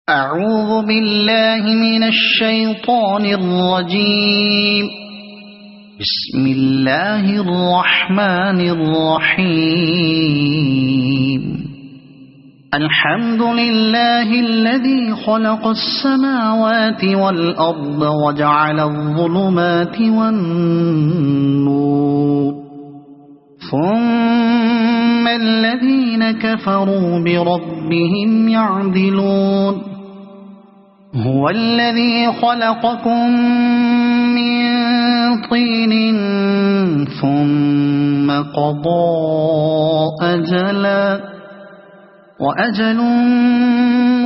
أعوذ بالله من الشيطان الرجيم. بسم الله الرحمن الرحيم. الحمد لله الذي خلق السماوات والأرض وجعل الظلمات والنور، ثم الذين كفروا بربهم يعدلون. هو الذي خلقكم من طين ثم قضى أجلا وأجل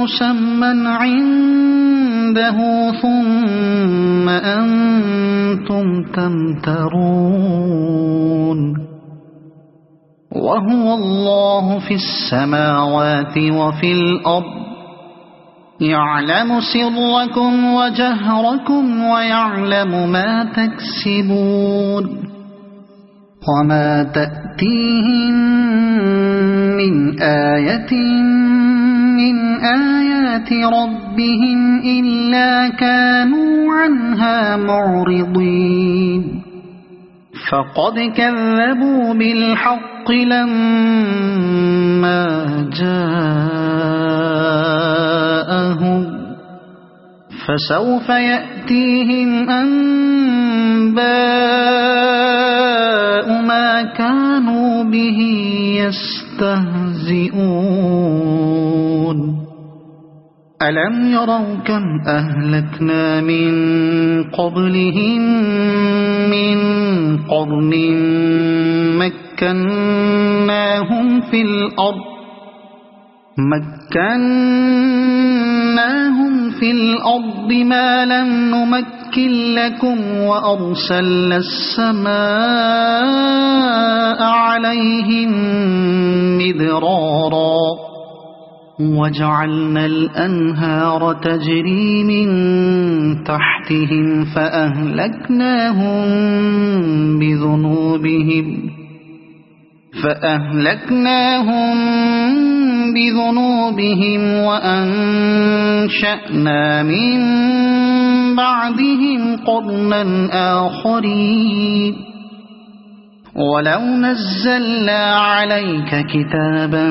مسمى عنده ثم أنتم تمترون. وهو الله في السماوات وفي الأرض، يعلم سركم وجهركم ويعلم ما تكسبون. وما تأتيهم من آية من آيات ربهم إلا كانوا عنها معرضين. فقد كذبوا بالحق لما جاءهم، فسوف يأتيهم أنباء ما كانوا به يستهزئون. ألم يروا كم أهلكنا من قبلهم من قرن مكناهم في الأرض ما لم نمكن لكم، وأرسلنا السماء عليهم مدرارا، وجعلنا الأنهار تجري من تحتهم فأهلكناهم بذنوبهم وأنشأنا من بعدهم قرنا آخرين. ولو نزلنا عليك كتابا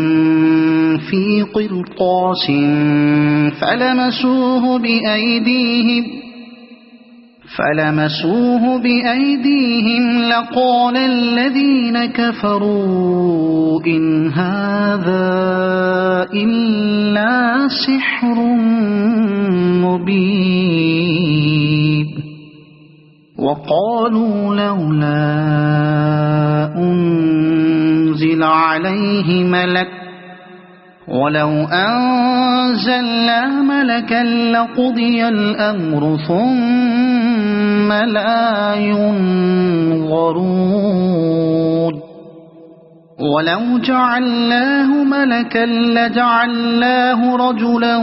في قرطاس فلمسوه بأيديهم لقال الذين كفروا إن هذا إلا سحر مبين. وقالوا لولا أنزل عليه ملك، ولو أنزلنا ملكا لقضي الأمر ثم لا ينظرون. ولو جعلناه ملكا لجعلناه رجلا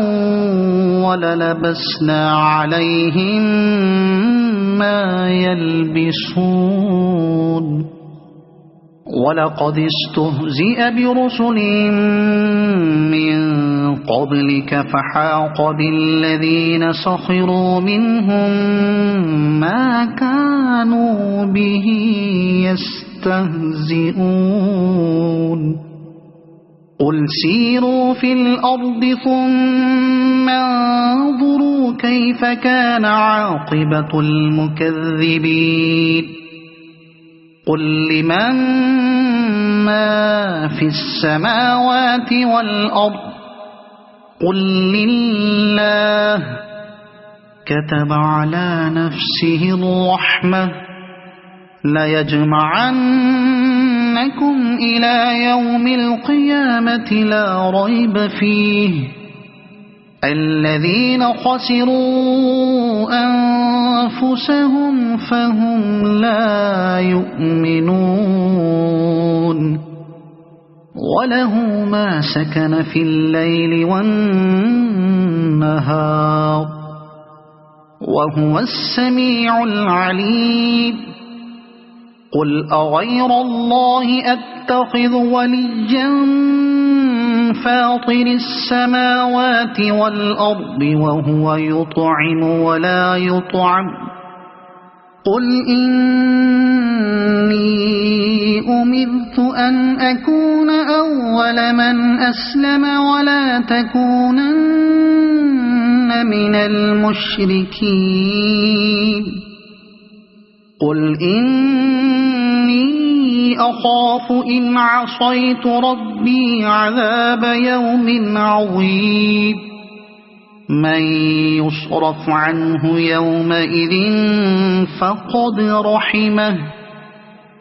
وللبسنا عليهم ما يلبسون. ولقد استهزئ برسل من قبلك فحاق بالذين سخروا منهم ما كانوا به يستهزئون. قل سيروا في الأرض ثم انظروا كيف كان عاقبة المكذبين. قل لمن ما في السماوات والأرض، قل لله. كتب على نفسه الرحمة ليجمعنكم إلى يوم القيامة لا ريب فيه. الذين خسروا أنفسهم فهم لا يؤمنون. وله ما سكن في الليل والنهار، وهو السميع العليم. قل أغير الله أتخذ وليا فاطر السماوات والأرض وهو يطعم ولا يطعم قل إني أمرت أن أكون أول من أسلم ولا تكونن من المشركين قل إني أخاف إن عصيت ربي عذاب يوم عظيم من يصرف عنه يومئذ فقد رحمه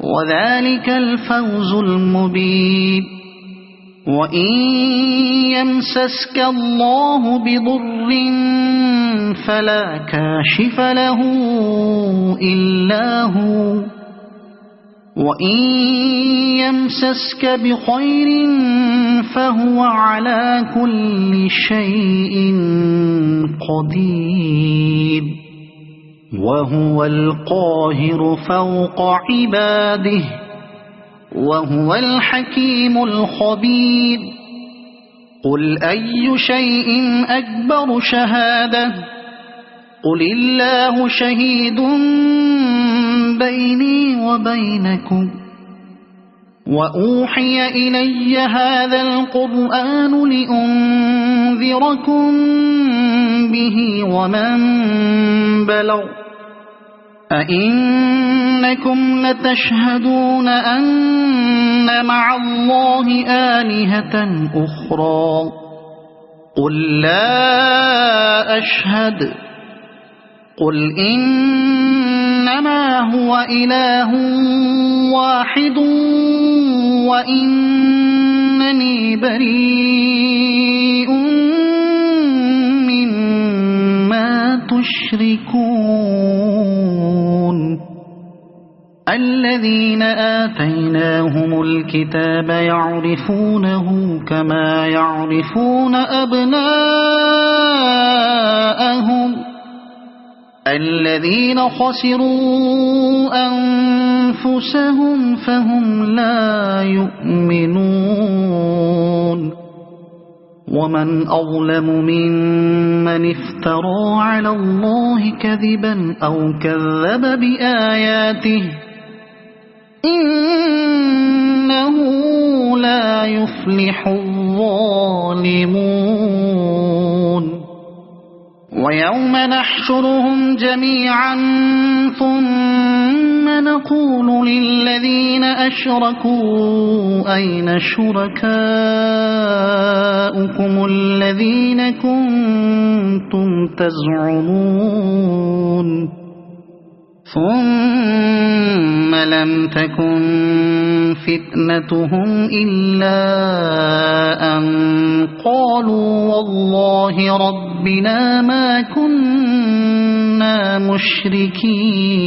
وذلك الفوز المبين وإن يمسسك الله بضر فلا كاشف له إلا هو وإن يمسسك بخير فهو على كل شيء قدير وهو القاهر فوق عباده وهو الحكيم الخبير قل أي شيء أكبر شهادة قل الله شهيد بيني وبينكم وأوحي إلي هذا القرآن لأنذركم به ومن بلغ أئنكم لتشهدون أن مع الله آلهة أخرى قل لا أشهد قل إنما هو إله واحد وإنني بريء مما تشركون الذين آتيناهم الكتاب يعرفونه كما يعرفون أبناءهم الذين خسروا أنفسهم فهم لا يؤمنون ومن أظلم ممن افترى على الله كذبا أو كذب بآياته إنه لا يفلح الظالمون ويوم نحشرهم جميعا ثم نقول للذين أشركوا أين شركاؤكم الذين كنتم تزعمون ثم لم تكن فتنتهم إلا أن قالوا والله ربنا ما كنا مشركين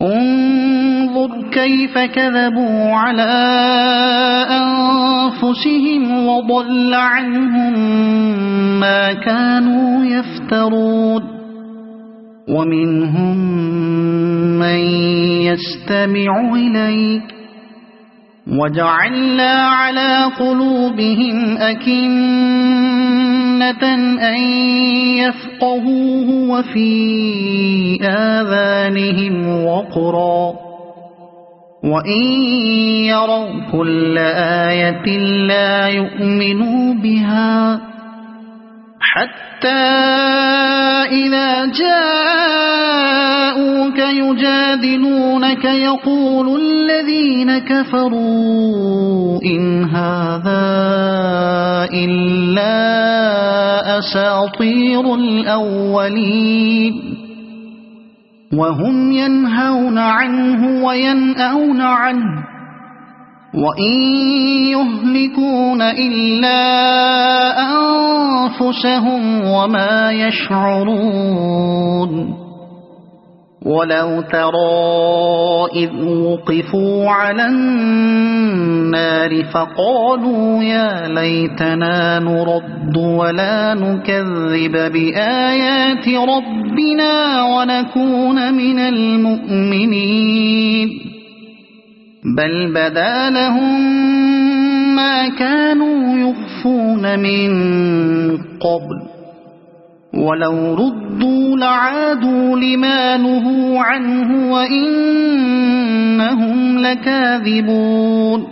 انظر كيف كذبوا على أنفسهم وضل عنهم ما كانوا يفترون ومنهم من يستمع إليك وجعلنا على قلوبهم أكنة أن يفقهوه وفي آذانهم وقرا وإن يروا كل آية لا يؤمنوا بها حتى إذا جاءوك يجادلونك يقول الذين كفروا إن هذا إلا أساطير الأولين وهم ينهون عنه وينأون عنه وإن يهلكون إلا أنفسهم وما يشعرون ولو ترى إذ وقفوا على النار فقالوا يا ليتنا نرد ولا نكذب بآيات ربنا ونكون من المؤمنين بل بدا لهم ما كانوا يخفون من قبل ولو ردوا لعادوا لما نهوا عنه وإنهم لكاذبون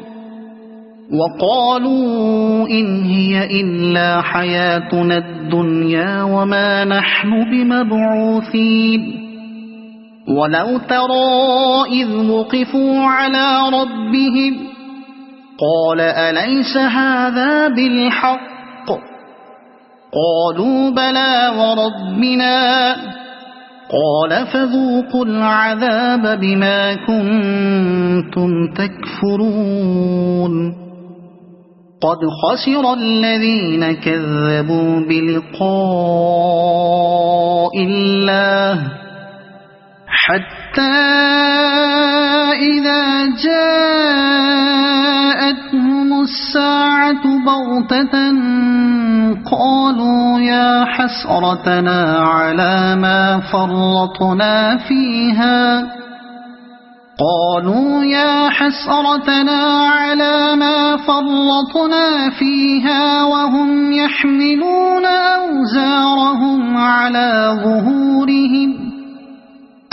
وقالوا إن هي إلا حياتنا الدنيا وما نحن بمبعوثين ولو ترى إذ وقفوا على ربهم قال أليس هذا بالحق قالوا بلى وربنا قال فذوقوا العذاب بما كنتم تكفرون قد خسر الذين كذبوا بلقاء الله حتى إذا جاءتهم الساعة بغتة قالوا يا حسرتنا على ما فرطنا فيها وهم يحملون أوزارهم على ظهورهم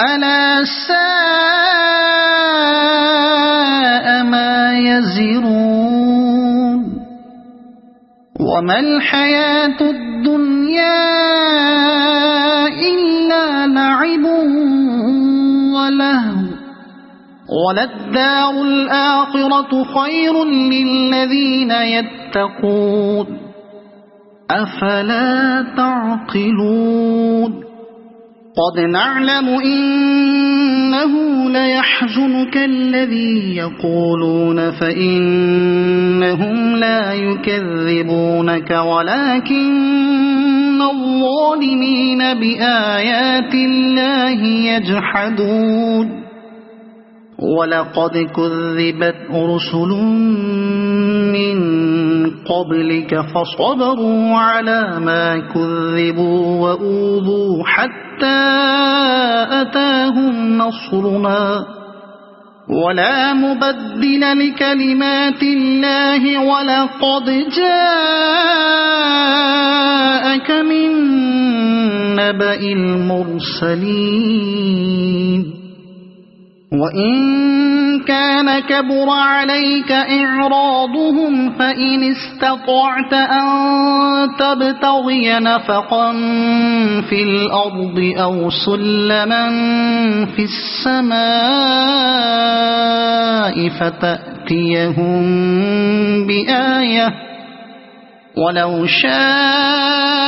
ألا ساء ما يزرون وما الحياة الدنيا إلا لعب ولهو وللدار الآخرة خير للذين يتقون أفلا تعقلون قد نعلم إنه ليحزنك الذي يقولون فإنهم لا يكذبونك ولكن الظالمين بآيات الله يجحدون ولقد كذبت رسل من قبلك فصبروا على ما كذبوا وأوذوا حتى أتاهم نصرنا ولا مبدل لكلمات الله ولقد جاءك من نبأ المرسلين وإن كان كبر عليك إعراضهم فإن استطعت أن تبتغي نفقا في الأرض أو سلما في السماء فتأتيهم بآية ولو شاء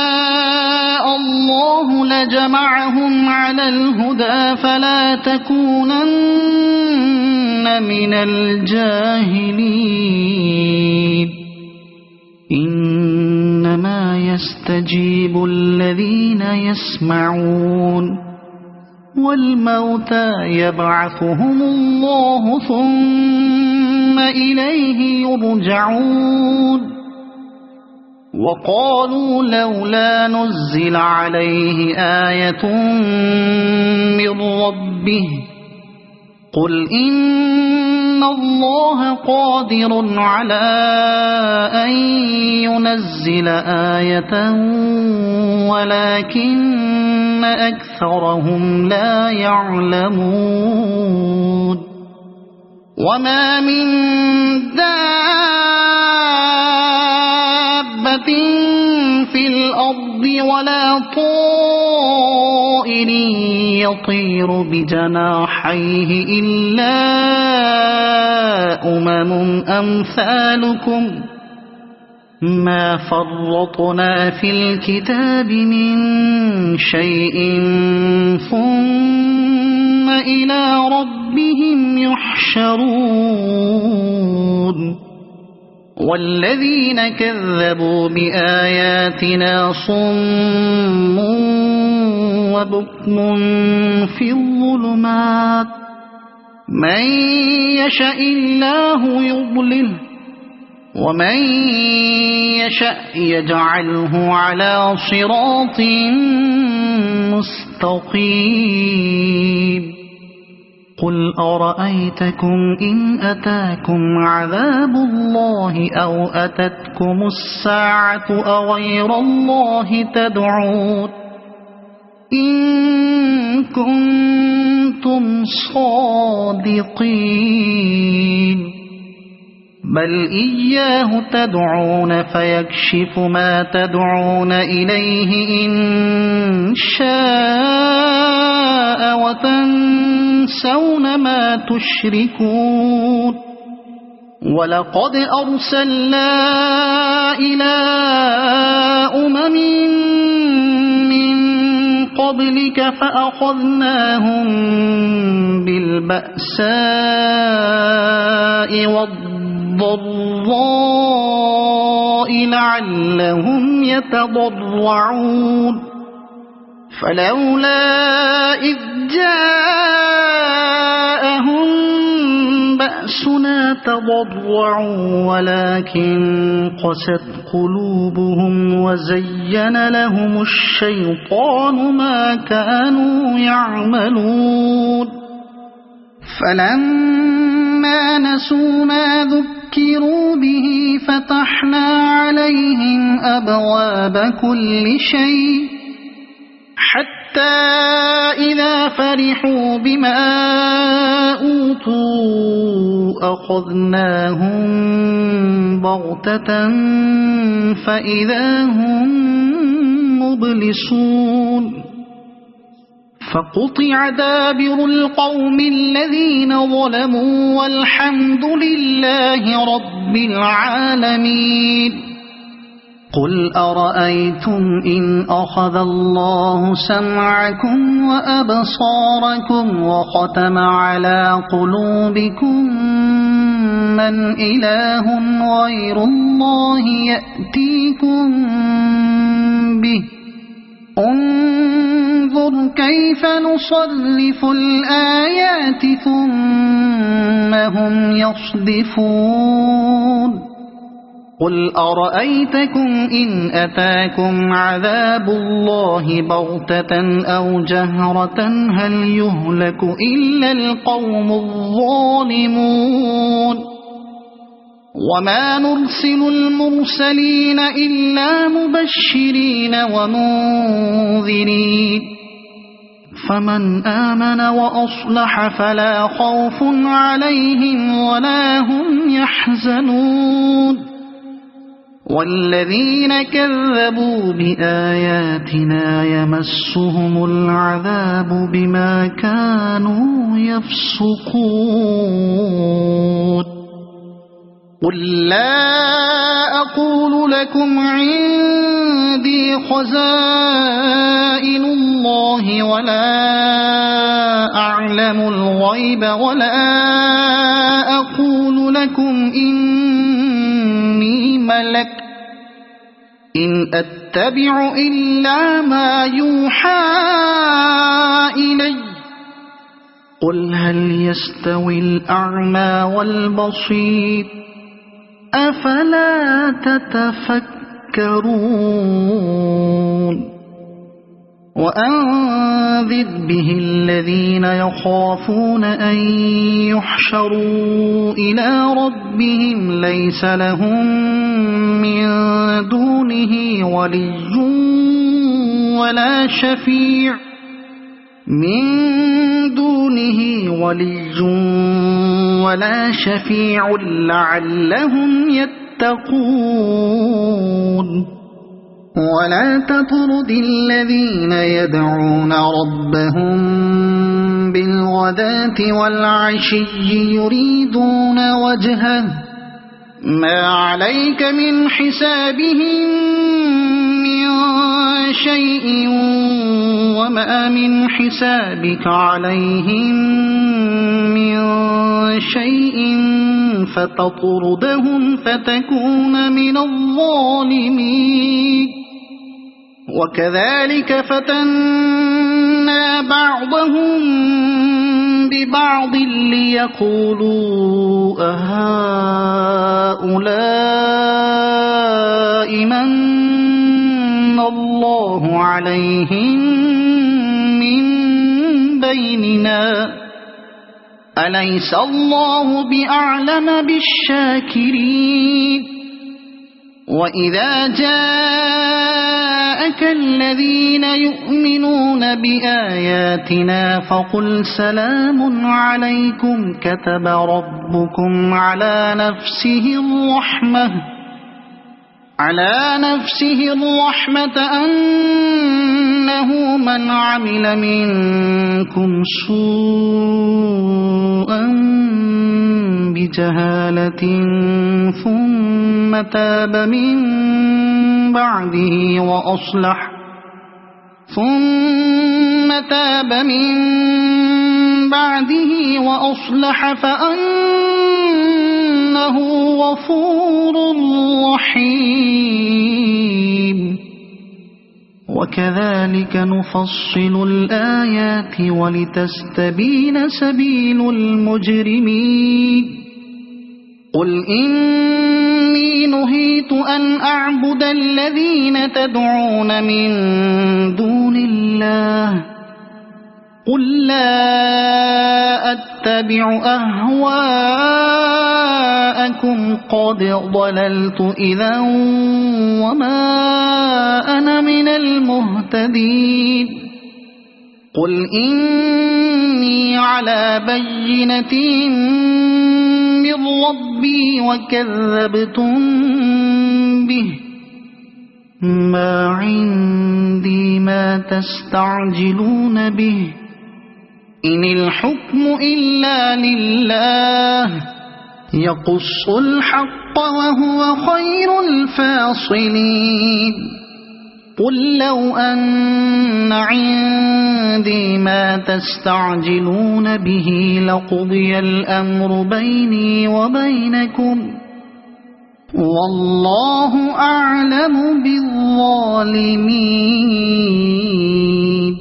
الله لجمعهم على الهدى فلا تكونن من الجاهلين إنما يستجيب الذين يسمعون والموتى يبعثهم الله ثم إليه يرجعون وقالوا لولا نزل عليه آية من ربه قل إن الله قادر على أن ينزل آية ولكن أكثرهم لا يعلمون وما من دابة في الأرض ولا طائر يطير بجناحيه إلا أمثالكم ما فرطنا في الكتاب من شيء ثم إلى ربهم يحشرون والذين كذبوا بآياتنا صم وبكم في الظلمات من يشاء الله يضلله ومن يشاء يجعله على صراط مستقيم قل أرأيتكم إن أتاكم عذاب الله أو أتتكم الساعة أغير الله تدعون إن كنتم صادقين بل إياه تدعون فيكشف ما تدعون إليه إن شاء وتنسون ما تشركون ولقد أرسلنا إلى أمم من قبلك فأخذناهم بالبأساء والضراء لعلهم يتضرعون فلولا إذ جاءهم بأسنا تضرعوا ولكن قست قلوبهم وزين لهم الشيطان ما كانوا يعملون فلما نسوا ما ذكروا به فتحنا عليهم أبواب كل شيء حتى إذا فرحوا بما أوتوا أخذناهم بغتة فإذا هم مبلسون فقطع دابر القوم الذين ظلموا والحمد لله رب العالمين قل أرأيتم إن أخذ الله سمعكم وأبصاركم وختم على قلوبكم من إله غير الله يأتيكم به انظر كيف نصرف الآيات ثم هم يصدفون قل أرأيتكم إن أتاكم عذاب الله بغتة أو جهرة هل يهلك إلا القوم الظالمون وما نرسل المرسلين إلا مبشرين ومنذرين فمن آمن وأصلح فلا خوف عليهم ولا هم يحزنون والذين كذبوا بآياتنا يمسهم العذاب بما كانوا يفسقون قل لا أقول لكم عندي خزائن الله ولا أعلم الغيب ولا أقول لكم إني ملك إن أتبع إلا ما يوحى إلي قل هل يستوي الأعمى والبصير أفلا تتفكرون وأنذر به الذين يخافون أن يحشروا إلى ربهم ليس لهم من دونه ولي ولا شفيع لعلهم يتقون ولا تطرد الذين يدعون ربهم بالغداة والعشي يريدون وجهه ما عليك من حسابهم من شيء وما من حسابك عليهم من شيء فتطردهم فتكون من الظالمين وكذلك فتنا بعضهم ببعض ليقولوا أهؤلاء من الله عليهم من بيننا أليس الله بأعلم بالشاكرين وإذا جاءك الذين يؤمنون بآياتنا فقل سلام عليكم كتب ربكم على نفسه الرحمة أنه من عمل منكم سوءا بجهالة ثم تاب من بعده وأصلح فأنه غفور رحيم وكذلك نفصل الآيات ولتستبين سبيل المجرمين قل إني نهيت أن أعبد الذين تدعون من دون الله قل لا أتبع أهواءكم قد ضللت إذا وما أنا من المهتدين قل إني على بينة من ربي وكذبتم به ما عندي ما تستعجلون به إن الحكم إلا لله يقص الحق وهو خير الفاصلين قل لو أن عندي ما تستعجلون به لقضي الأمر بيني وبينكم والله أعلم بالظالمين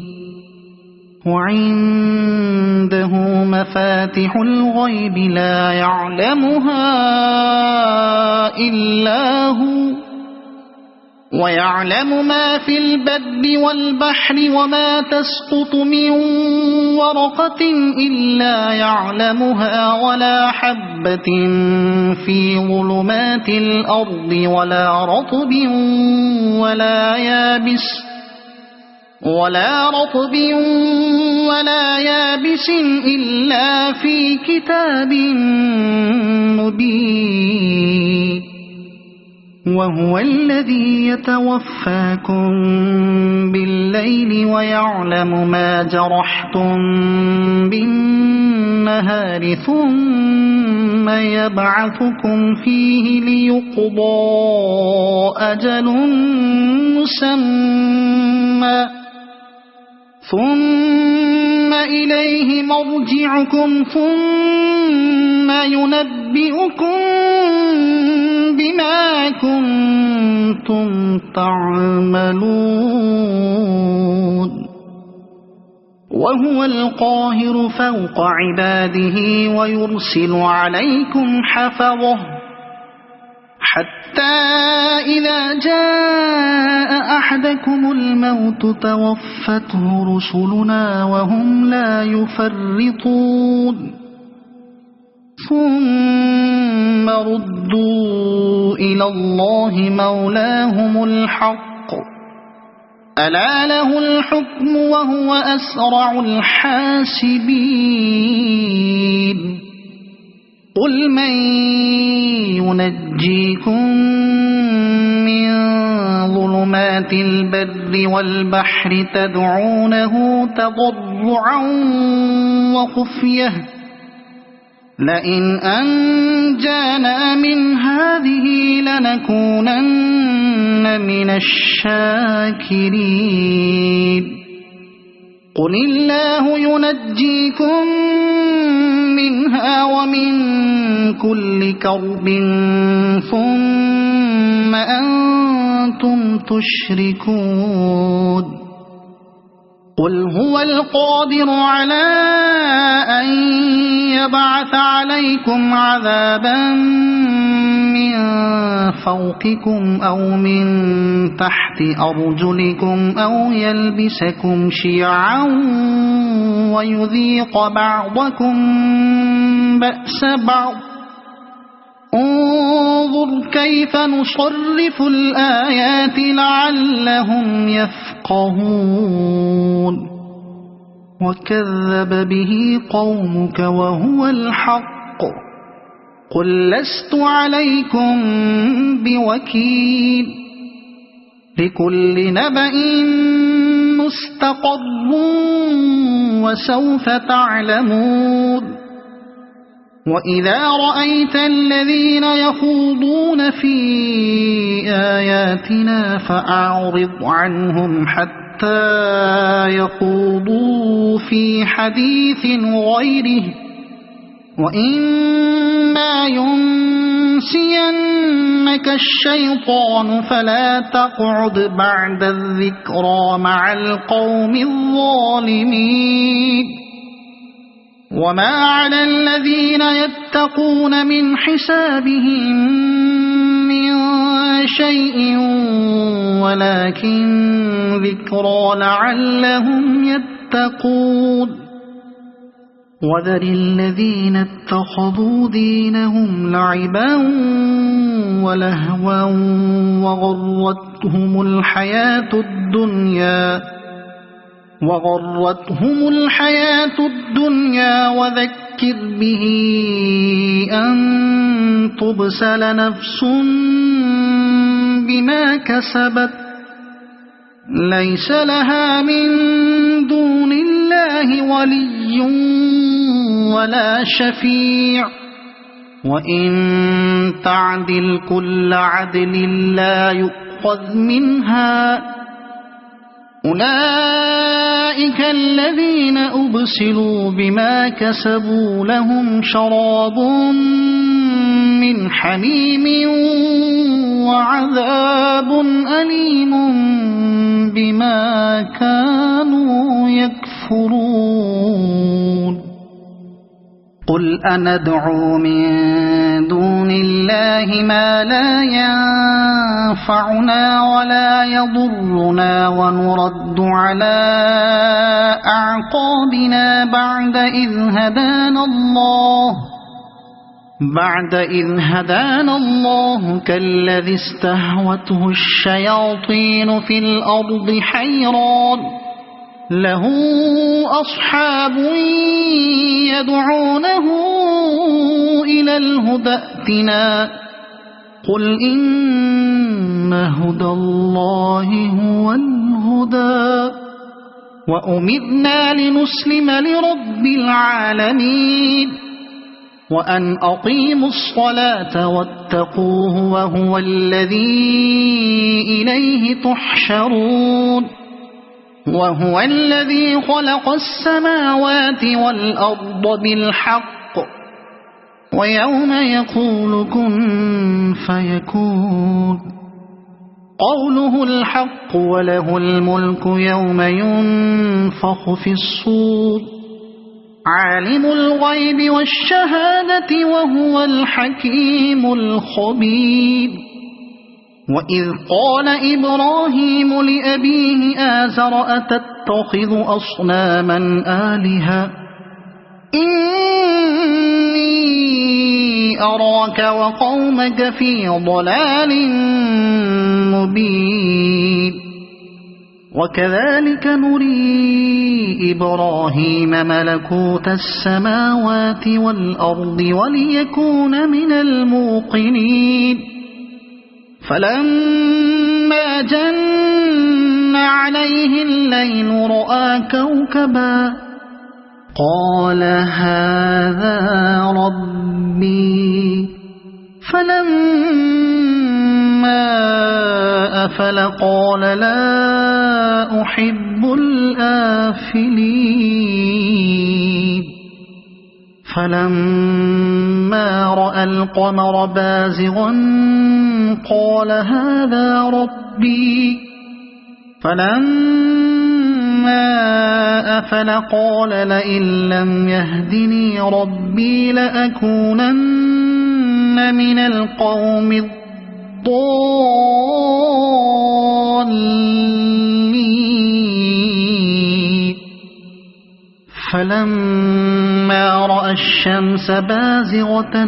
وعنده مفاتح الغيب لا يعلمها إلا هو ويعلم ما في البر والبحر وما تسقط من ورقة إلا يعلمها ولا حبة في ظلمات الأرض ولا رطب ولا يابس إلا في كتاب مبين وهو الذي يتوفاكم بالليل ويعلم ما جرحتم بالنهار ثم يبعثكم فيه ليقضى أجل مسمى ثم إليه مرجعكم ثم ينبئكم بما كنتم تعملون وهو القاهر فوق عباده ويرسل عليكم حفظه حتى إذا جاء أحدكم الموت توفته رسلنا وهم لا يفرطون ثم ردوا إلى الله مولاهم الحق ألا له الحكم وهو أسرع الحاسبين قل من ينجيكم من ظلمات البر والبحر تدعونه تضرعا وخفية لئن أنجانا من هذه لنكونن من الشاكرين قل الله ينجيكم منها ومن كل كرب ثم أنتم تشركون قل هو القادر على أن يبعث عليكم عذابا من فوقكم أو من تحت أرجلكم أو يلبسكم شيعا ويذيق بعضكم بأس بعض انظر كيف نصرف الآيات لعلهم يفقهون وكذب به قومك وهو الحق قل لست عليكم بوكيل لكل نبأ مستقر وسوف تعلمون وإذا رأيت الذين يخوضون في آياتنا فأعرض عنهم حتى يخوضوا في حديث غيره وإما ينسينك الشيطان فلا تقعد بعد الذكرى مع القوم الظالمين وما على الذين يتقون من حسابهم من شيء ولكن ذكرى لعلهم يتقون وذر الذين اتخذوا دينهم لعبا ولهوا وغرتهم الحياة الدنيا وذكر به أن تبسل نفس بما كسبت ليس لها من دون الله ولي ولا شفيع وإن تعدل كل عدل لا يؤخذ منها أولئك الذين أبسلوا بما كسبوا لهم شراب من حميم وعذاب أليم بما كانوا يكفرون قل أندعو من دون الله ما لا ينفعنا ولا يضرنا ونرد على أعقابنا بعد إذ هدانا الله كالذي استهوته الشياطين في الأرض حيران له أصحاب يدعونه إلى الهدى ائتنا قل إن هدى الله هو الهدى وأمرنا لنسلم لرب العالمين وأن أقيموا الصلاة واتقوه وهو الذي إليه تحشرون وهو الذي خلق السماوات والأرض بالحق ويوم يقول كن فيكون قوله الحق وله الملك يوم ينفخ في الصور عالم الغيب والشهادة وهو الحكيم الخبير وإذ قال إبراهيم لأبيه آزر أتتخذ أصناما آلهة إني أراك وقومك في ضلال مبين وكذلك نري إبراهيم ملكوت السماوات والأرض وليكون من الموقنين فلما جن عليه الليل رأى كوكبا قال هذا ربي فلما أفل قال لا أحب الآفلين فلما رأى القمر بازغا قال هذا ربي فلما أفل قال لئن لم يهدني ربي لأكونن من القوم الضالين فلما رأى الشمس بازغة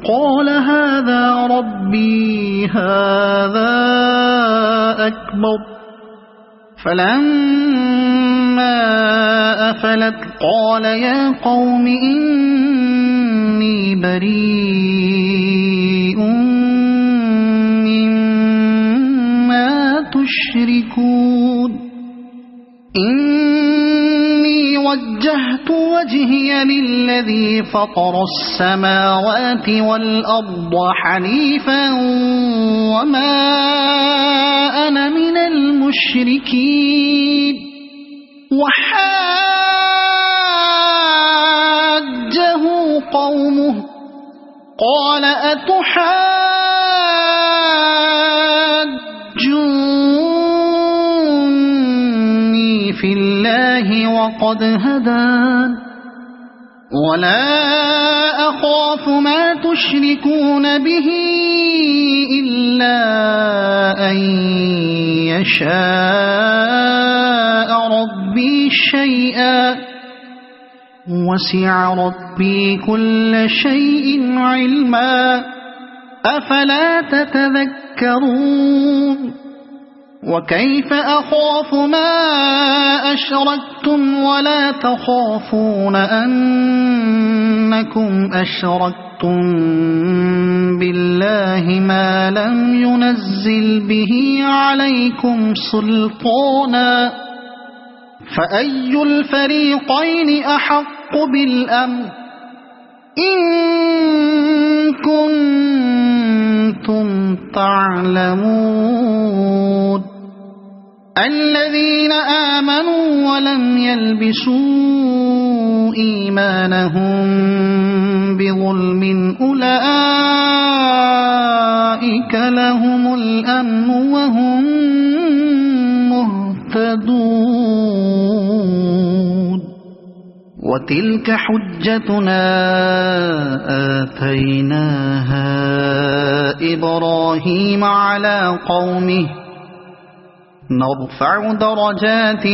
قال هذا ربي هذا أكبر فلما أفلت قال يا قوم إني بريء مما تشركون إني وجهت وجهي للذي فطر السماوات والأرض حنيفا وما أنا من المشركين وحاجه قومه قال أتحاجوني في الله وقد هدان ولا أخاف ما تشركون به إلا أن يشاء ربي شيئا وسع ربي كل شيء علما أفلا تتذكرون وكيف أخاف ما أشركتم ولا تخافون أنكم أشركتم بالله ما لم ينزل به عليكم سلطانا فأي الفريقين أحق بالأمن إن كنتم تعلمون الذين آمنوا ولم يلبسوا إيمانهم بظلم أولئك لهم الأمن وهم مهتدون وتلك حجتنا آتيناها إبراهيم على قومه نرفع درجات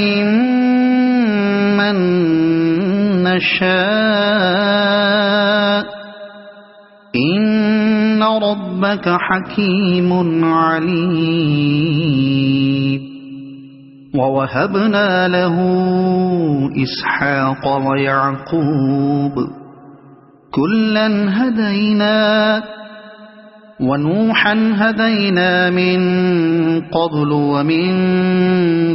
من نشاء إن ربك حكيم عليم ووهبنا له إسحاق ويعقوب كلا هدينا ونوحا هدينا من قبل ومن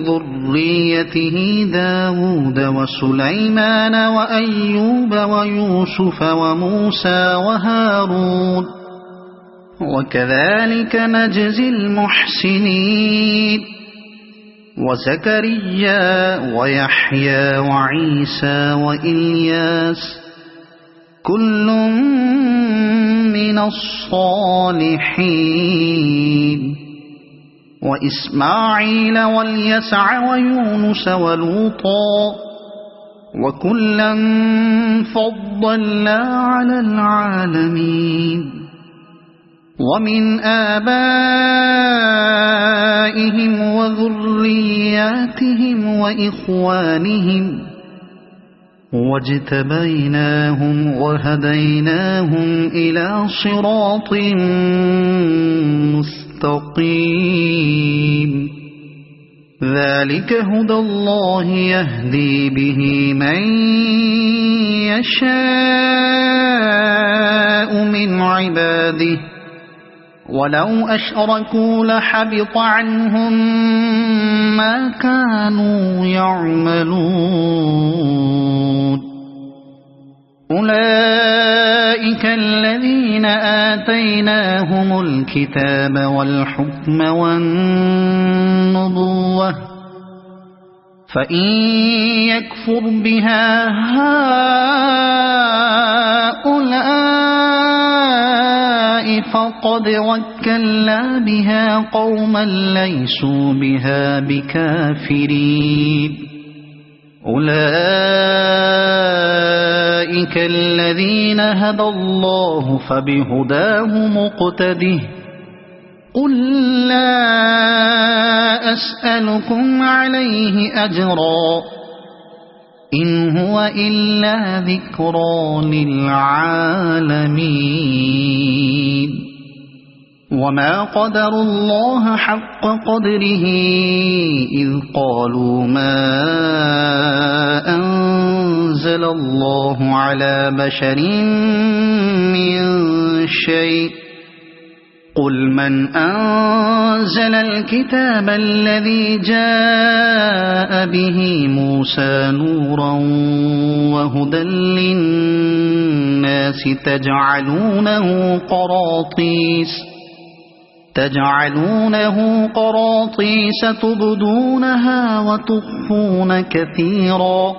ذريته داود وسليمان وأيوب ويوسف وموسى وهارون وكذلك نجزي المحسنين وزكريا ويحيى وعيسى وإلياس كل من الصالحين وإسماعيل واليسع ويونس ولوطا وكلا فضلنا على العالمين ومن آبائهم وذرياتهم وإخوانهم واجتبيناهم وهديناهم إلى صراط مستقيم ذلك هدى الله يهدي به من يشاء من عباده ولو أشركوا لحبط عنهم ما كانوا يعملون أولئك الذين آتيناهم الكتاب والحكم والنبوة فإن يكفر بها هؤلاء فقد وكلنا بها قوما ليسوا بها بكافرين أولئك أولئك الذين هدى الله فبهداه مقتده قل لا أسألكم عليه أجرا إن هو إلا ذكرى للعالمين وما قدروا الله حق قدره إذ قالوا ما أنزل الله على بشر من شيء قل من أنزل الكتاب الذي جاء به موسى نورا وهدى للناس تجعلونه قراطيس تبدونها وتخفون كثيرا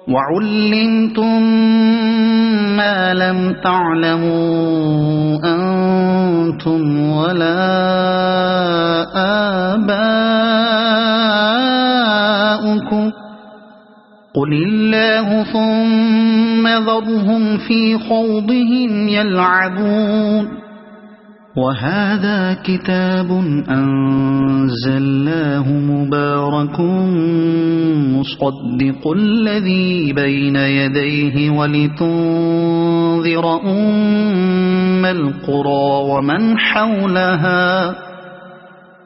وعلمتم ما لم تعلموا أنتم ولا آباؤكم قل الله ثم ذرهم في خوضهم يلعبون وهذا كتاب أنزلناه مبارك مصدق الذي بين يديه ولتنذر أم القرى ومن حولها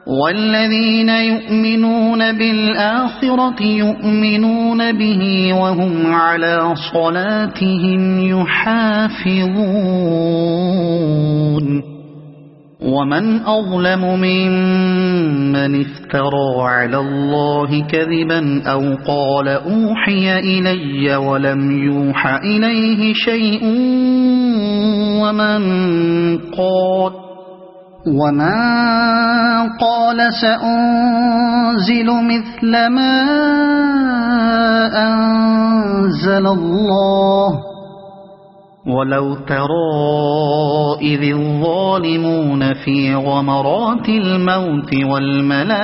والذين يؤمنون بالآخرة يؤمنون به وهم على صلاتهم يحافظون ومن أظلم ممن افترى على الله كذبا أو قال أوحي إلي ولم يوح إليه شيء ومن قال سأنزل مثل ما أنزل الله ولو ترى إذ الظالمون في غمرات الموت والملائكة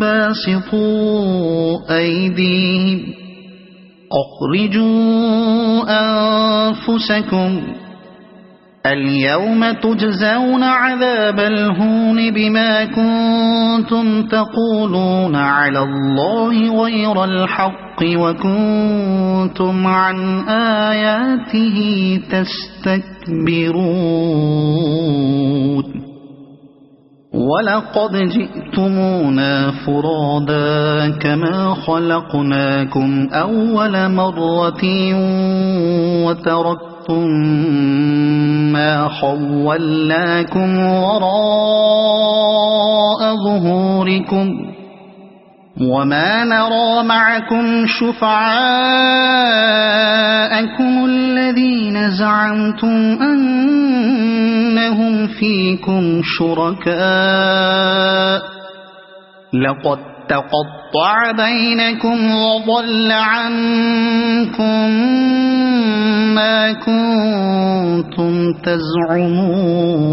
باسطوا أيديهم أخرجوا أنفسكم اليوم تجزون عذاب الهون بما كنتم تقولون على الله غير الحق وكنتم عن آياته تستكبرون ولقد جئتمونا فرادا كما خلقناكم أول مرة وتركتم ما خولناكم وراء ظهوركم وما نرى معكم شفعاءكم الذين زعمتم أنهم فيكم شركاء لقد تقطع بينكم وضل عنكم ما كنتم تزعمون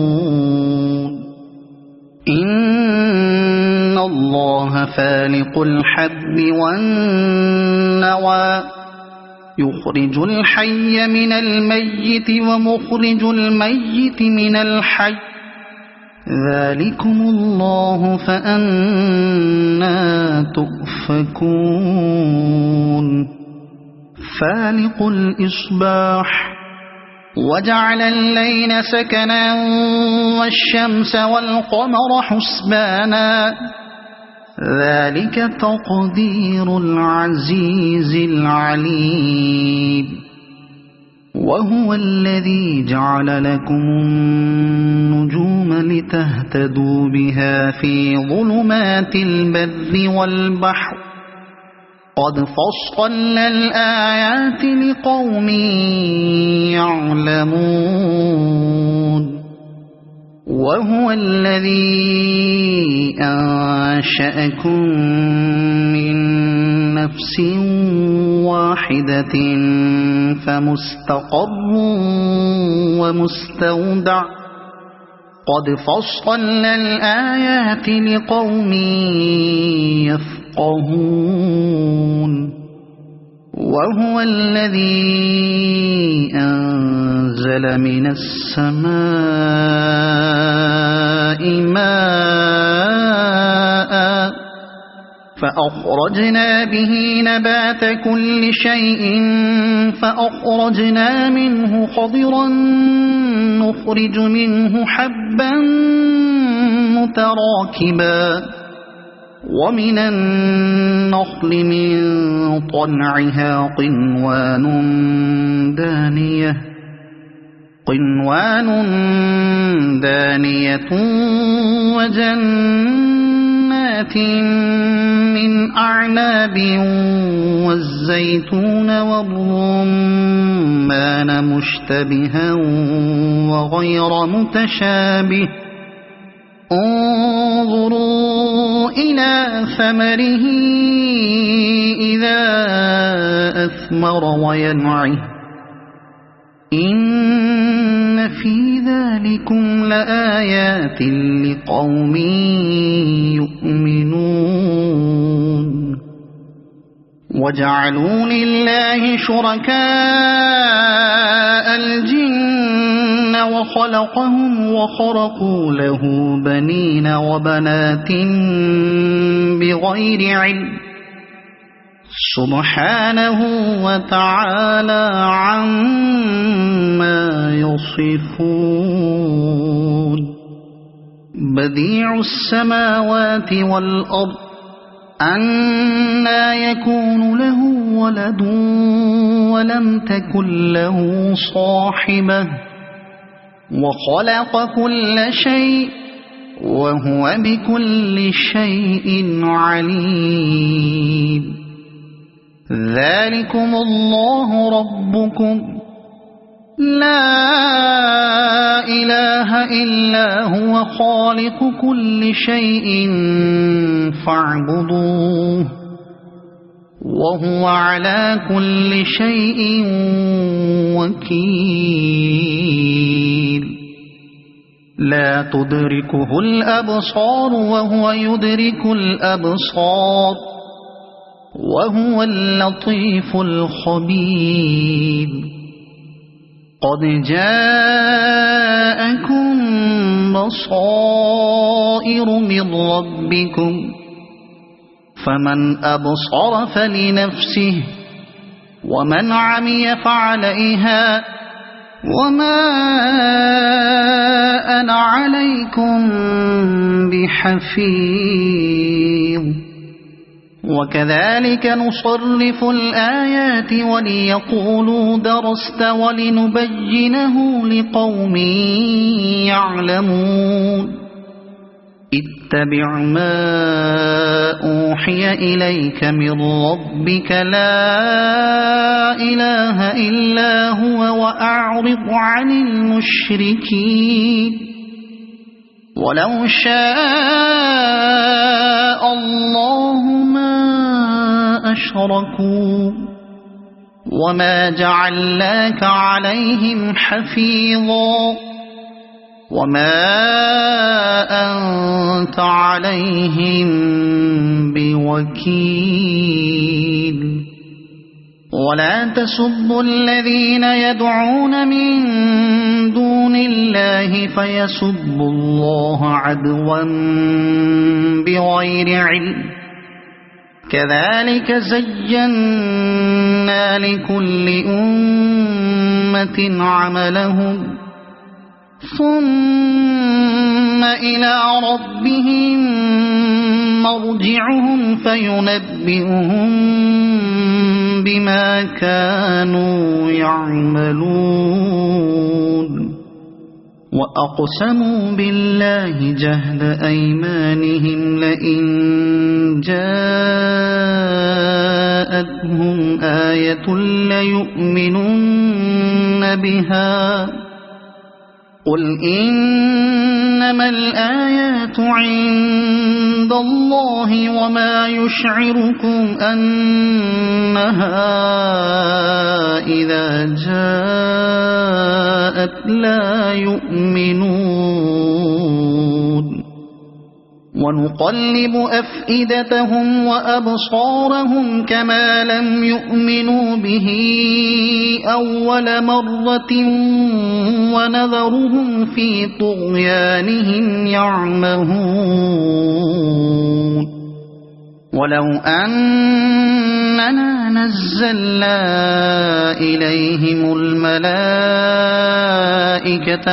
إن الله فالق الحب والنوى يخرج الحي من الميت ومخرج الميت من الحي ذلكم الله فأنى تؤفكون فالق الإصباح وجعل الليل سكنا والشمس والقمر حسبانا ذلك تقدير العزيز العليم وهو الذي جعل لكم النجوم لتهتدوا بها في ظلمات البر والبحر قد فصلنا الآيات لقوم يعلمون وهو الذي أنشأكم من نفس واحدة فمستقر ومستودع قد فصلنا الآيات لقوم يفقهون وهو الذي أنزل من السماء ماء فأخرجنا به نبات كل شيء فأخرجنا منه خضرا نخرج منه حبا متراكبا ومن النخل من طلعها قنوان دانية وجنات من أعناب والزيتون والرمان مشتبها وغير متشابه انظروا إلى ثمره إذا أثمر وينعه إن في ذلكم لآيات لقوم يؤمنون وجعلوا لله شركاء الجن وخلقهم وخرقوا له بنين وبنات بغير علم سبحانه وتعالى عما يصفون بديع السماوات والأرض أنى يكون له ولد ولم تكن له صاحبة وخلق كل شيء وهو بكل شيء عليم ذلكم الله ربكم لا إله إلا هو خالق كل شيء فاعبدوه وهو على كل شيء وكيل لا تدركه الأبصار وهو يدرك الأبصار وهو اللطيف الخبير قد جاءكم بصائر من ربكم فمن أبصر فلنفسه ومن عمي فعليها وما أنا عليكم بحفيظ وكذلك نصرف الآيات وليقولوا درست ولنبينه لقوم يعلمون اتبع ما أوحي إليك من ربك لا إله إلا هو وأعرض عن المشركين ولو شاء الله ما أشركوا وما جعلناك عليهم حفيظا وما أنت عليهم بوكيل ولا تسبوا الذين يدعون من دون الله فيسبوا الله عدوا بغير علم كذلك زينا لكل أمة عملهم ثم إلى ربهم مرجعهم فينبئهم بما كانوا يعملون وأقسموا بالله جهد أيمانهم لئن جاءتهم آية ليؤمنن بها قل إنما الآيات عند الله وما يشعركم أنها إذا جاءت لا يؤمنون ونقلب أفئدتهم وأبصارهم كما لم يؤمنوا به أول مرة ونذرهم في طغيانهم يعمهون ولو أننا نزلنا إليهم الملائكة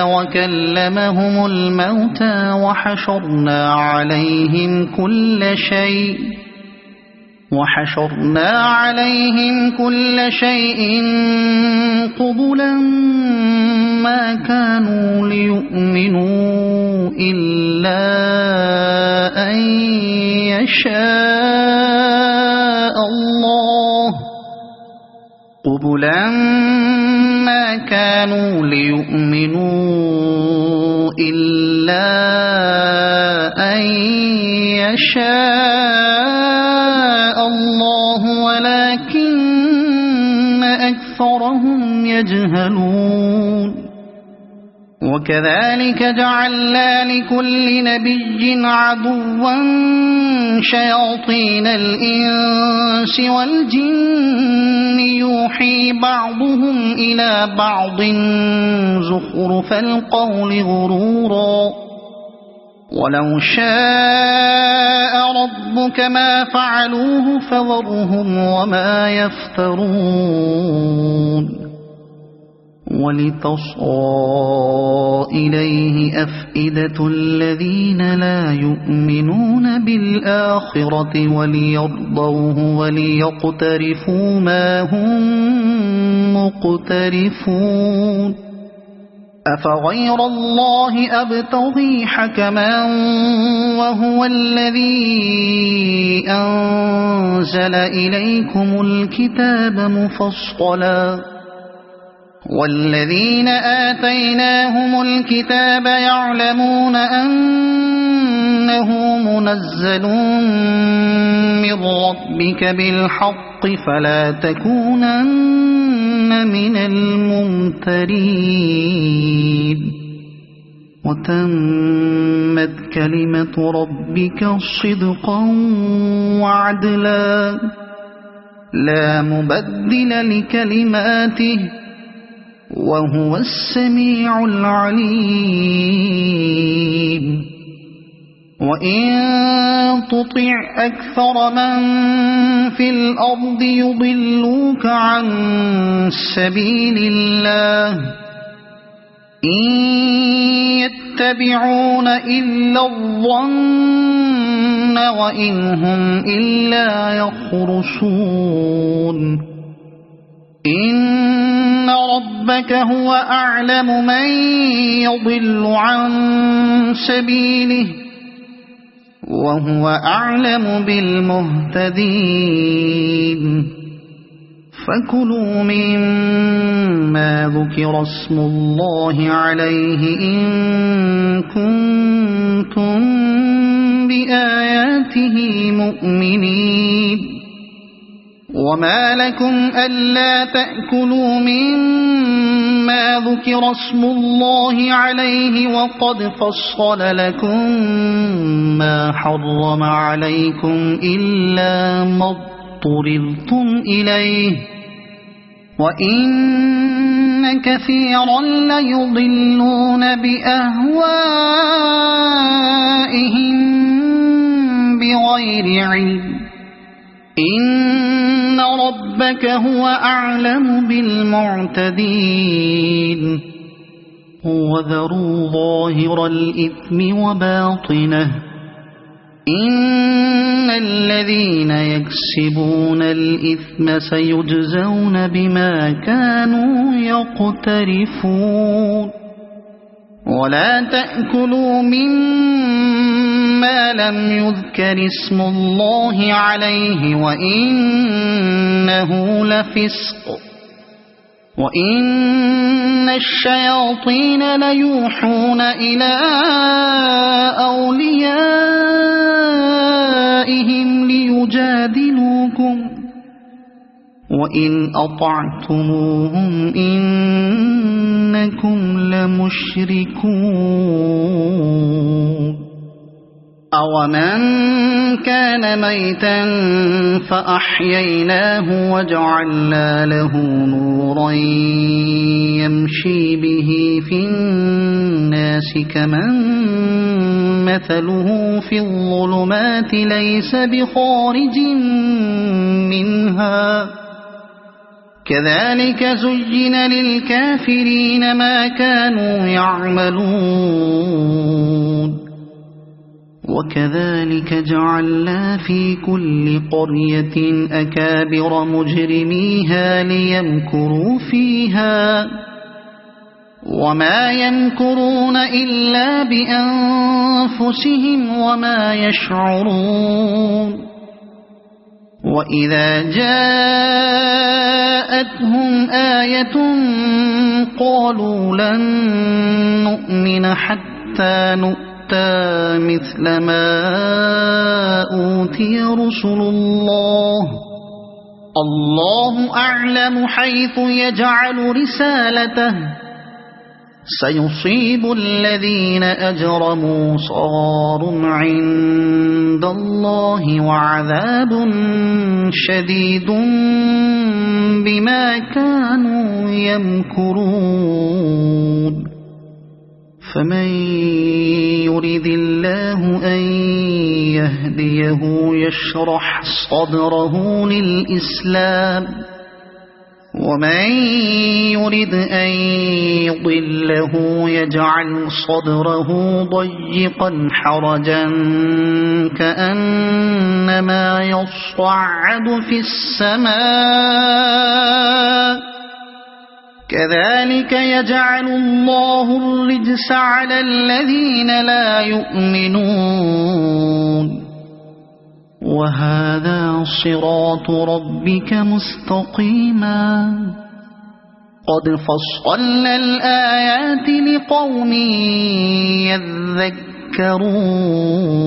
وكلمهم الموتى وحشرنا عليهم كل شيء قبلا ما كانوا ليؤمنوا إلا أن يشاء الله ولكن أكثرهم يجهلون وكذلك جعلنا لكل نبي عدوا شياطين الإنس والجن يوحي بعضهم إلى بعض زخرف القول غرورا ولو شاء ربك ما فعلوه فذرهم وما يفترون ولتصغى إليه أفئدة الذين لا يؤمنون بالآخرة وليرضوه وليقترفوا ما هم مقترفون أفغير الله أبتغي حكما وهو الذي أنزل إليكم الكتاب مفصلا والذين آتيناهم الكتاب يعلمون أنه منزل من ربك بالحق فلا تكونن من الممترين وتمت كلمة ربك صدقا وعدلا لا مبدل لكلماته وهو السميع العليم وإن تطع أكثر من في الأرض يضلوك عن سبيل الله إن يتبعون إلا الظن وإن هم إلا يخرصون إن ربك هو أعلم من يضل عن سبيله وهو أعلم بالمهتدين فكلوا مما ذكر اسم الله عليه إن كنتم بآياته مؤمنين وما لكم ألا تأكلوا مما ذكر اسم الله عليه وقد فصل لكم ما حرم عليكم إلا ما اضطررتم إليه وإن كثيرا ليضلون بأهوائهم بغير علم إن ربك هو أعلم بالمعتدين وذروا ظاهر الإثم وباطنه إن الذين يكسبون الإثم سيجزون بما كانوا يقترفون ولا تأكلوا مما لم يذكر اسم الله عليه وإنه لفسق وإن الشياطين ليوحون إلى أوليائهم ليجادلوكم وإن أطعتموهم إنكم لمشركون أَوَمَنْ كَانَ مَيْتًا فَأَحْيَيْنَاهُ وَجَعَلْنَا لَهُ نُورًا يَمْشِي بِهِ فِي النَّاسِ كَمَنْ مَثَلُهُ فِي الظُّلُمَاتِ لَيْسَ بِخَارِجٍ مِنْهَا كَذَلِكَ زُيِّنَ لِلْكَافِرِينَ مَا كَانُوا يَعْمَلُونَ وَكَذَلِكَ جَعَلْنَا فِي كُلِّ قَرْيَةٍ أَكَابِرَ مُجْرِمِيهَا لِيَمْكُرُوا فِيهَا وَمَا يَمْكُرُونَ إِلَّا بِأَنفُسِهِمْ وَمَا يَشْعُرُونَ وَإِذَا جَاءَتْهُمْ آيَةٌ قَالُوا لَن نُّؤْمِنَ حَتَّى نُؤْتَىٰ مثل ما أوتي رسل الله أعلم حيث يجعل رسالته سيصيب الذين أجرموا صغار عند الله وعذاب شديد بما كانوا يمكرون فمن يرد الله أن يهديه يشرح صدره للإسلام ومن يرد أن يضله يجعل صدره ضيقا حرجا كأنما يصعد في السماء كذلك يجعل الله الرجس على الذين لا يؤمنون وهذا صراط ربك مستقيما قد فصلنا الآيات لقوم يذكرون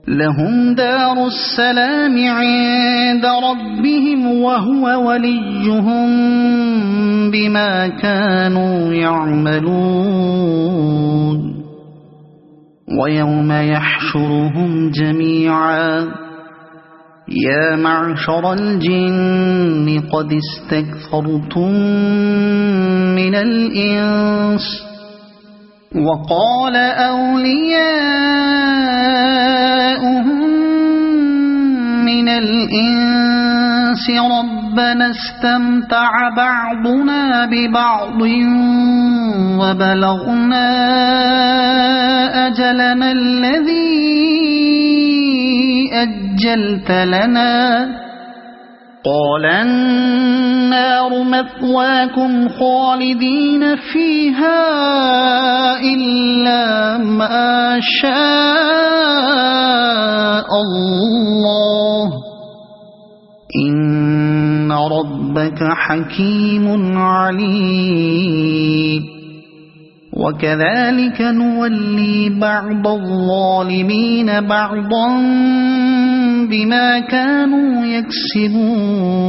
لهم دار السلام عند ربهم وهو وليهم بما كانوا يعملون ويوم يحشرهم جميعا يا معشر الجن قد استكثرتم من الإنس وقال أولياؤهم من الإنس ربنا استمتع بعضنا ببعض وبلغنا أجلنا الذي أجلت لنا قال النار مثواكم خالدين فيها إلا ما شاء الله إن ربك حكيم عليم وكذلك نولي بعض الظالمين بعضا بما كانوا يكسبون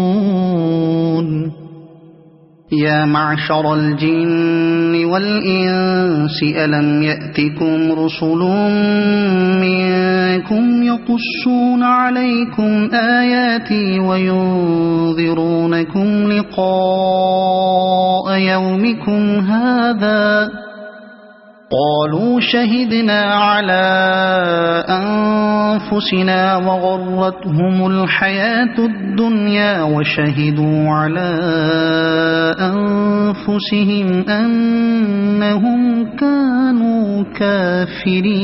يا معشر الجن والإنس ألم يأتكم رسل منكم يقصون عليكم آياتي وينذرونكم لقاء يومكم هذا قالوا شهدنا على أنفسنا وغرتهم الحياة الدنيا وشهدوا على أنفسهم أنهم كانوا كافرين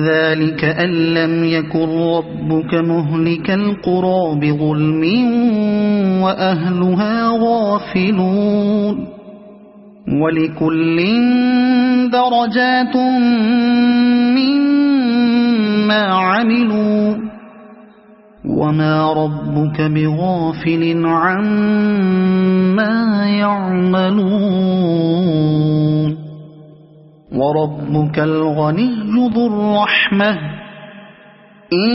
ذلك أن لم يكن ربك مهلك القرى بظلم وأهلها غافلون ولكل درجات مما عملوا وما ربك بغافل عما يعملون وربك الغني ذو الرحمة إن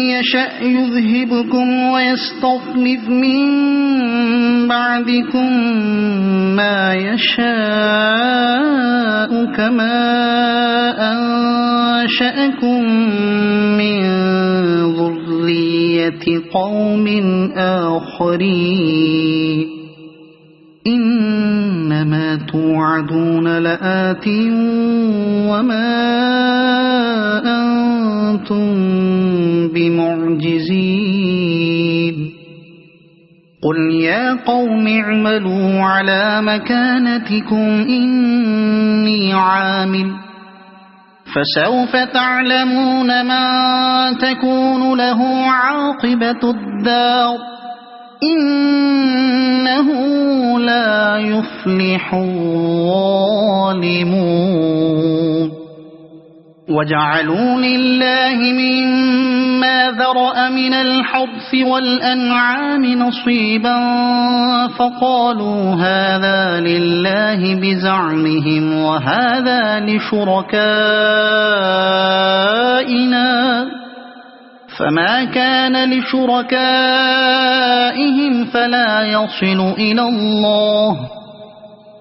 يشأ يذهبكم ويستخلف من بعدكم ما يشاء كما أنشأكم من ذرية قوم آخرين إنما توعدون لآت وما أنتم بمعجزين قل يا قوم اعملوا على مكانتكم إني عامل فسوف تعلمون من تكون له عاقبة الدار إنه لا يفلح الظالمون وجعلوا لله مما ذرأ من الحرث والأنعام نصيبا فقالوا هذا لله بزعمهم وهذا لشركائنا فما كان لشركائهم فلا يصل إلى الله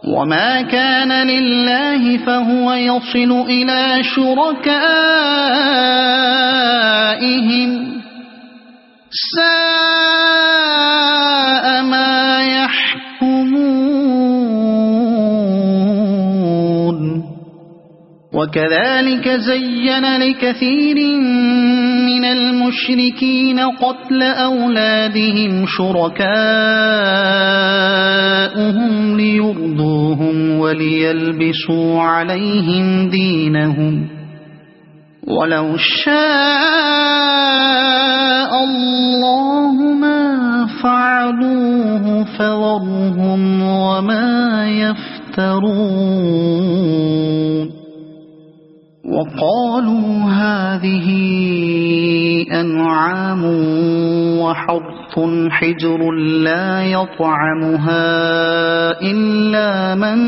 وما كان لله فهو يصل إلى شركائهم ساء ما يحكمون وكذلك زين لكثير من المشركين قتل أولادهم شركاؤهم ليرضوهم وليلبسوا عليهم دينهم ولو شاء الله ما فعلوه فذرهم وما يفترون وقالوا هذه أنعام وحرث حجر لا يطعمها إلا من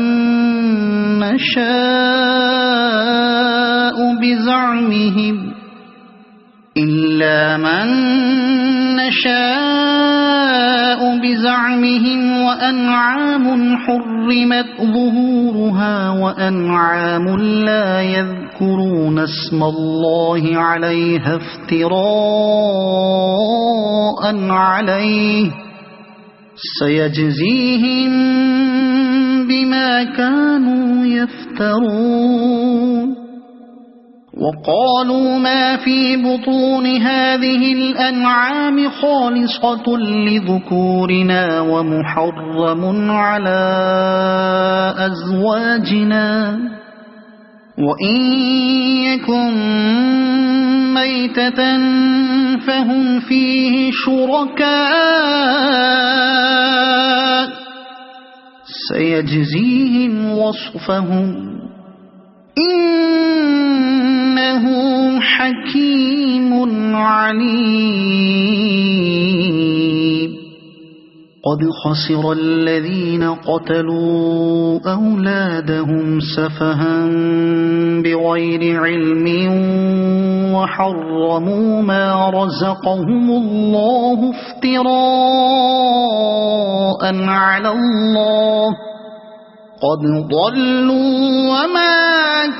نشاء بزعمهم وأنعام حرمت ظهورها وأنعام لا يذكرون اسم الله عليها افتراء عليه سيجزيهم بما كانوا يفترون وقالوا ما في بطون هذه الأنعام خالصة لذكورنا ومحرم على أزواجنا وإن يكن ميتة فهم فيه شركاء سيجزيهم وصفهم إنه حكيم عليم قد خسر الذين قتلوا أولادهم سفها بغير علم وحرموا ما رزقهم الله افتراء على الله قد ضلوا وما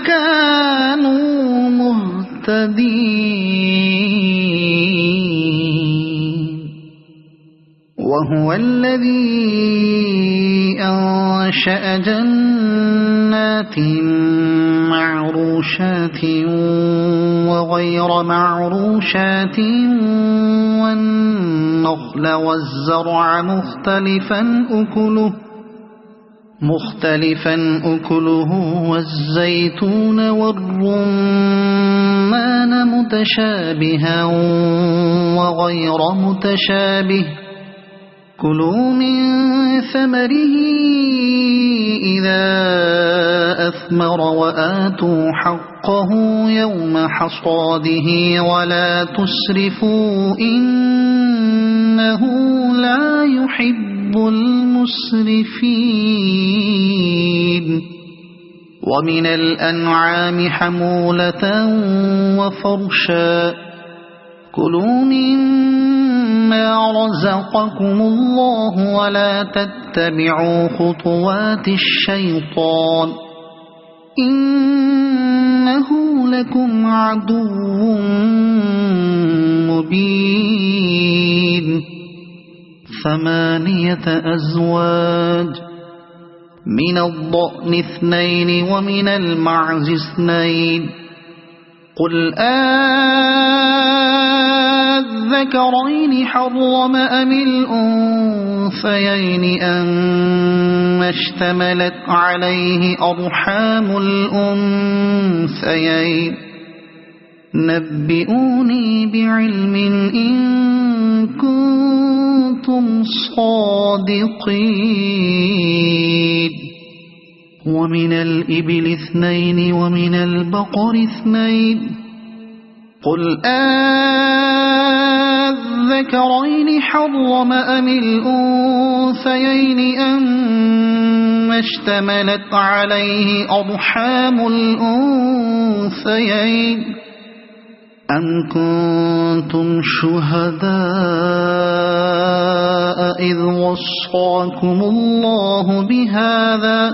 كانوا مهتدين وهو الذي أنشأ جنات معروشات وغير معروشات والنخل والزرع مختلفا أكله والزيتون والرمان متشابها وغير متشابه كلوا من ثمره إذا أثمر وآتوا حقه يوم حصاده ولا تسرفوا إنه لا يحب المسرفين ومن الأنعام حمولة وفرشا كلوا مما رزقكم الله ولا تتبعوا خطوات الشيطان إنه لكم عدو مبين 8 أزواج من الضأن 2 ومن المعز 2 قل الذكرين حرم أم الأنثيين أما اشتملت عليه أرحام الأنثيين نبئوني بعلم إن كنتم صادقين ومن الإبل 2 ومن البقر 2 قل الذكرين حرم أم الأنثيين أما اشتملت عليه أرحام الأنثيين أم كنتم شهداء إذ وصاكم الله بهذا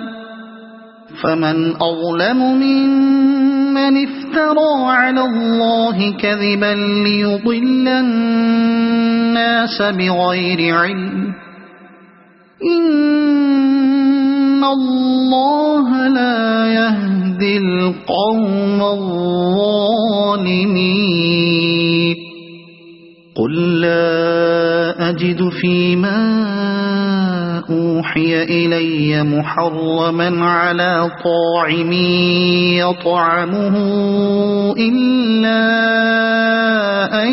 فمن أظلم ممن افترى على الله كذبا ليضل الناس بغير علم إن الله لا يهدي القوم الظالمين قل لا أجد فيما أوحي إلي محرما على طاعم يطعمه إلا أن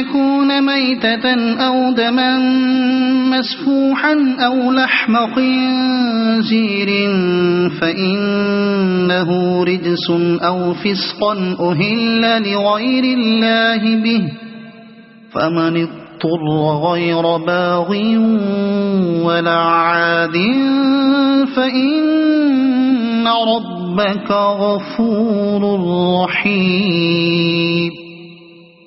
يكون ميتة أو دما مسفوحا أو لحم خنزير فإنه رجس أو فسقا أهل لغير الله به فمن اضطر غير باغ ولا عاد فإن ربك غفور رحيم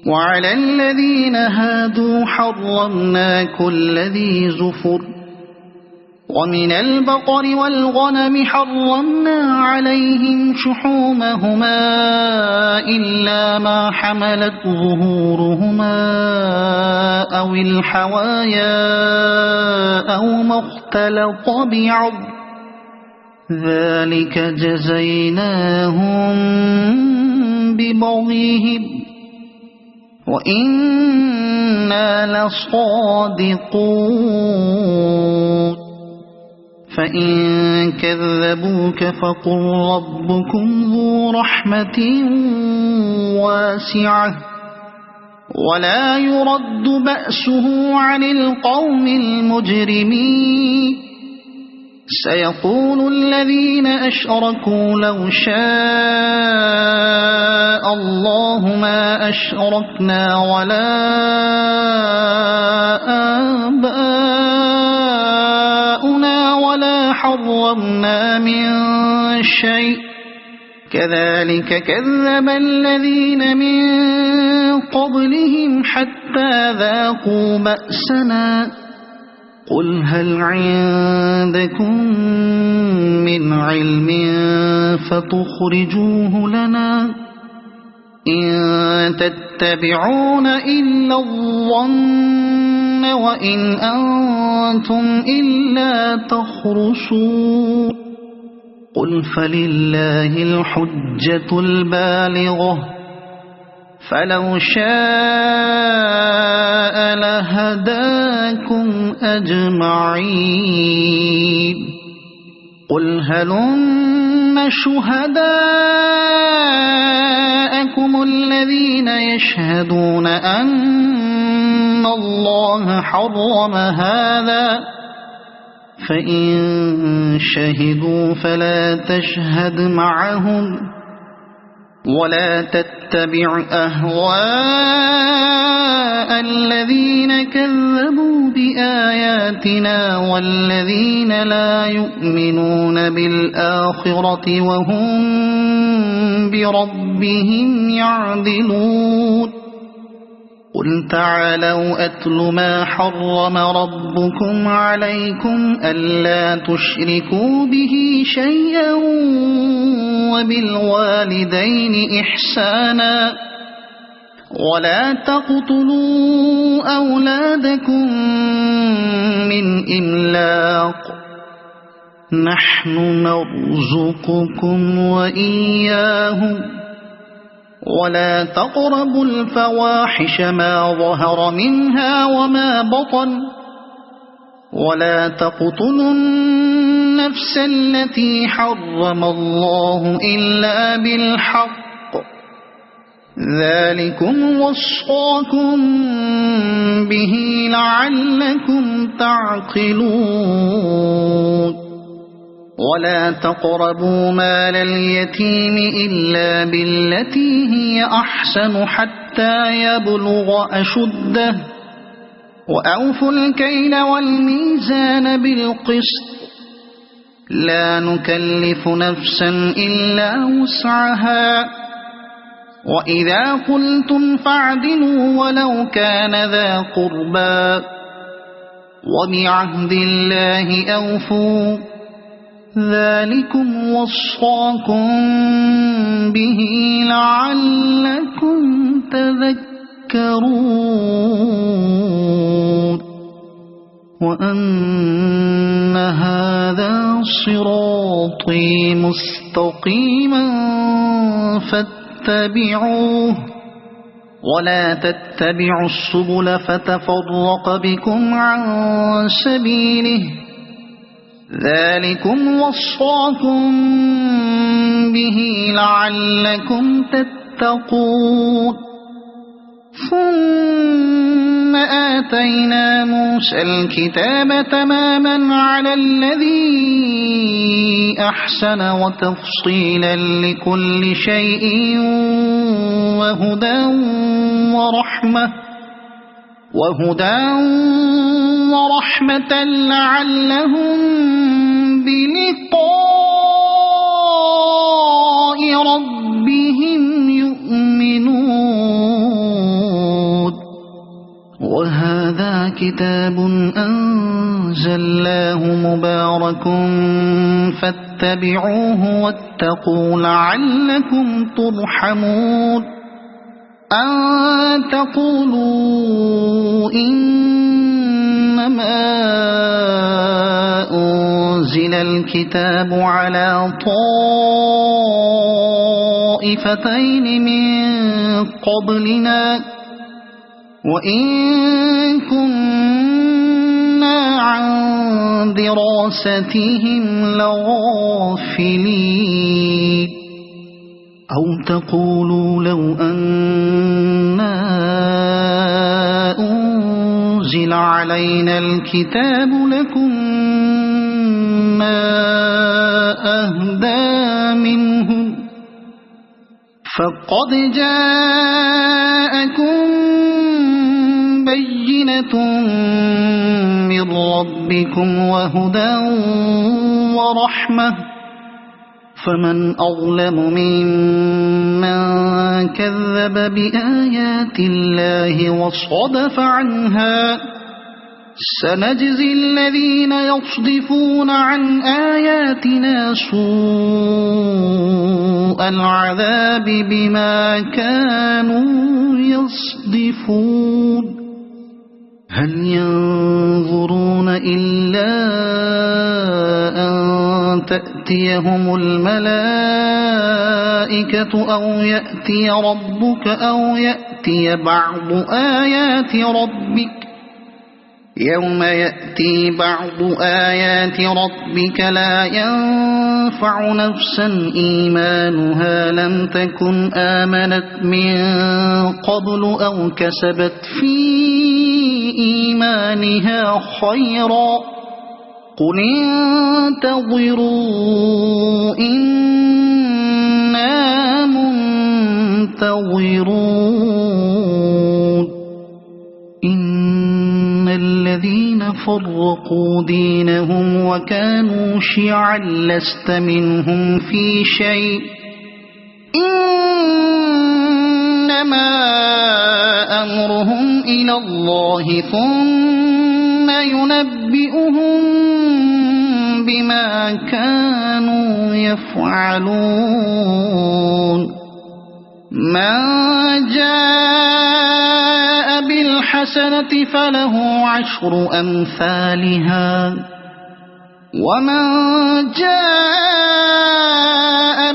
وعلى الذين هادوا حرمنا كل ذي زفر ومن البقر والغنم حرمنا عليهم شحومهما إلا ما حملت ظهورهما أو الحوايا أو ما اختلط بعض ذلك جزيناهم ببغيهم وإنا لصادقون فإن كذبوك فقل ربكم ذو رحمة واسعة ولا يرد بأسه عن القوم المجرمين سيقول الذين أشركوا لو شاء الله ما أشركنا ولا آباؤنا ولا حرمنا من شيء كذلك كذب الذين من قبلهم حتى ذاقوا بأسنا قل هل عندكم من علم فتخرجوه لنا إن تتبعون إلا الظن وإن أنتم إلا تخرصون قل فلله الحجة البالغة فلو شاء لهداكم أجمعين قل هلم شهداءكم الذين يشهدون أن الله حرم هذا فإن شهدوا فلا تشهد معهم ولا تتبع أهواء الذين كذبوا بآياتنا والذين لا يؤمنون بالآخرة وهم بربهم يعدلون قل تعالوا أتل ما حرم ربكم عليكم ألا تشركوا به شيئا وبالوالدين إحسانا ولا تقتلوا أولادكم من إملاق نحن نرزقكم وإياهم ولا تقربوا الفواحش ما ظهر منها وما بطن ولا تقتلوا النفس التي حرم الله إلا بالحق ذلكم وصاكم به لعلكم تعقلون ولا تقربوا مال اليتيم إلا بالتي هي أحسن حتى يبلغ أشده وأوفوا الكيل والميزان بالقسط لا نكلف نفسا إلا وسعها وإذا قلتم فاعدلوا ولو كان ذا قربى وبعهد الله أوفوا ذلكم وصاكم به لعلكم تذكرون وأن هذا صراطي مستقيما فاتبعوه ولا تتبعوا السبل فتفرق بكم عن سبيله ذلكم وصاكم به لعلكم تتقون ثم آتينا موسى الكتاب تماما على الذي أحسن وتفصيلا لكل شيء وهدى ورحمة لعلهم بلقاء ربهم يؤمنون وهذا كتاب أنزلناه مبارك فاتبعوه واتقوا لعلكم ترحمون أن تقولوا إنما أنزل الكتاب على طائفتين من قبلنا وإن كنا عن دراستهم لغافلين أو تقولوا لو أنا أنزل علينا الكتاب لكنا أهدى منهم فقد جاءكم بينة من ربكم وهدى ورحمة فمن أظلم ممن كذب بآيات الله وصدف عنها سنجزي الذين يصدفون عن آياتنا سوء العذاب بما كانوا يصدفون هل ينظرون إلا أن تأتيهم الملائكة أو يأتي ربك أو يأتي بعض آيات ربك يوم يأتي بعض آيات ربك لا ينفع نفسا إيمانها لم تكن آمنت من قبل أو كسبت في إيمانها خيرا قل انتظروا إنا منتظرون إن الذين فرقوا دينهم وكانوا شيعا لست منهم في شيء إنما أمرهم إلى الله ثم ينبئهم بما كانوا يفعلون من جاء بالحسنة فله 10 أمثالها ومن جاء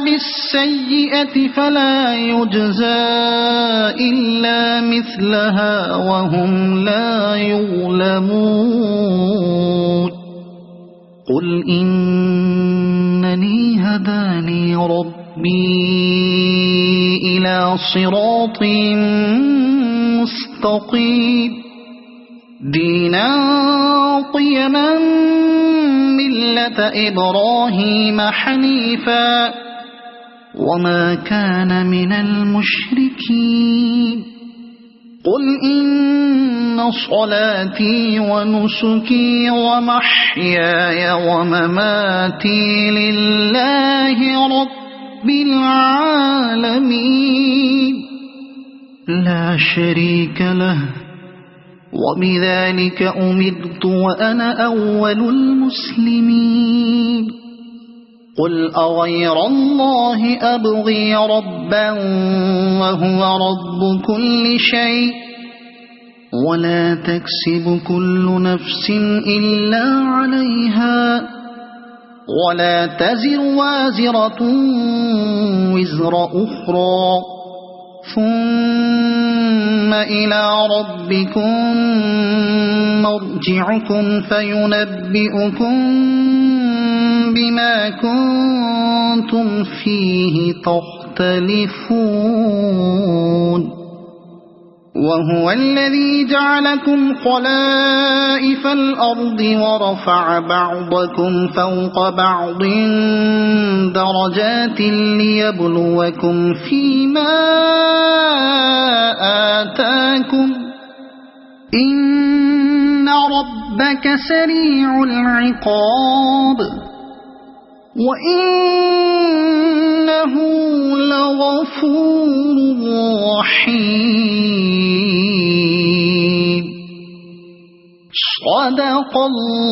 بالسيئة فلا يجزى إلا مثلها وهم لا يظلمون قل إنني هداني ربي إلى صراط مستقيم دينا قيما ملة إبراهيم حنيفا وما كان من المشركين قل إن صلاتي ونسكي ومحياي ومماتي لله رب العالمين لا شريك له وبذلك أمرت وأنا أول المسلمين قل أغير الله أبغي ربا وهو رب كل شيء ولا تكسب كل نفس إلا عليها ولا تزر وازرة وزر أخرى ثم إلى ربكم مرجعكم فينبئكم بما كنتم فيه تختلفون وهو الذي جعلكم خلائف الأرض ورفع بعضكم فوق بعض درجات ليبلوكم فيما آتاكم إن ربك سريع العقاب وإنه لغفور رحيم صدق الله